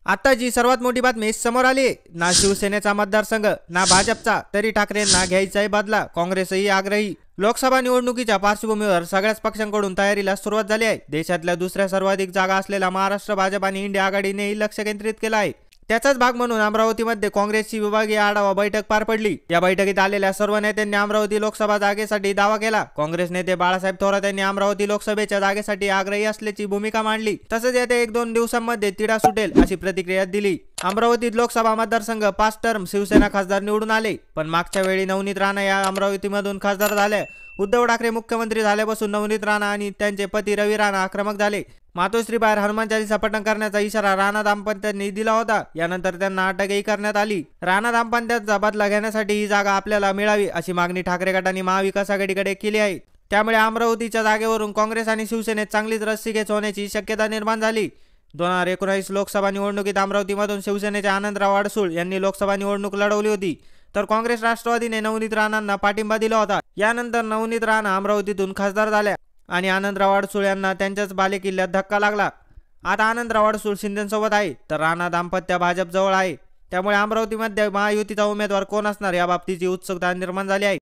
आता जी सर्वात मोठी बातमी समोर आली, ना शिवसेनेचा मतदारसंघ ना भाजपचा, तरी ठाकरेंना घ्यायचाही बदला, काँग्रेसही आग्रही। लोकसभा निवडणुकीच्या पार्श्वभूमीवर सगळ्याच पक्षांकडून तयारीला सुरुवात झाली आहे। देशातल्या दुसऱ्या सर्वाधिक जागा असलेला महाराष्ट्र भाजप आणि इंडिया आघाडीनेही लक्ष केंद्रित केलं आहे। त्याचाच भाग म्हणून अमरावतीमध्ये काँग्रेसची विभागीय आढावा बैठक पार पडली। या बैठकीत आलेल्या सर्व नेत्यांनी अमरावती लोकसभा जागेसाठी दावा केला। काँग्रेस नेते बाळासाहेब थोरात यांनी अमरावती लोकसभेच्या जागेसाठी आग्रही असल्याची भूमिका मांडली। तसंच येत्या 1-2 दिवसांमध्ये तिढा सुटेल अशी प्रतिक्रिया दिली। अमरावतीत लोकसभा मतदारसंघ 5 टर्म शिवसेना खासदार निवडून आले, पण मागच्या वेळी नवनीत राणा या अमरावतीमधून खासदार झाल्या। उद्धव ठाकरे मुख्यमंत्री झाल्यापासून नवनीत राणा आणि त्यांचे पती रवी राणा आक्रमक झाले। मातोश्रीबाहेर हनुमान चालीसा पठण करण्याचा इशारा राणा दाम्पत्यांनी दिला होता। यानंतर त्यांना अटकही करण्यात आली। राणा दाम्पत्यांचा बदला घेण्यासाठी ही जागा आपल्याला मिळावी अशी मागणी ठाकरे गटाने महाविकास आघाडीकडे केली आहे। त्यामुळे अमरावतीच्या जागेवरून काँग्रेस आणि शिवसेनेत चांगलीच रस्सीखेच होण्याची शक्यता निर्माण झाली। 2019 लोकसभा निवडणुकीत अमरावतीमधून शिवसेनेचे आनंदराव अडसूळ यांनी लोकसभा निवडणूक लढवली होती, तर काँग्रेस राष्ट्रवादीने नवनीत राणांना पाठिंबा दिला होता। यानंतर नवनीत राणा अमरावतीतून खासदार झाल्या आणि आनंदराव अडसूळ यांना त्यांच्याच बालेकिल्ल्यात धक्का लागला। आता आनंदराव अडसूळ शिंदेसोबत आहे, तर राणा दाम्पत्य भाजप जवळ आहे। त्यामुळे अमरावतीमध्ये महायुतीचा उमेदवार कोण असणार याबाबतीची उत्सुकता निर्माण झाली आहे।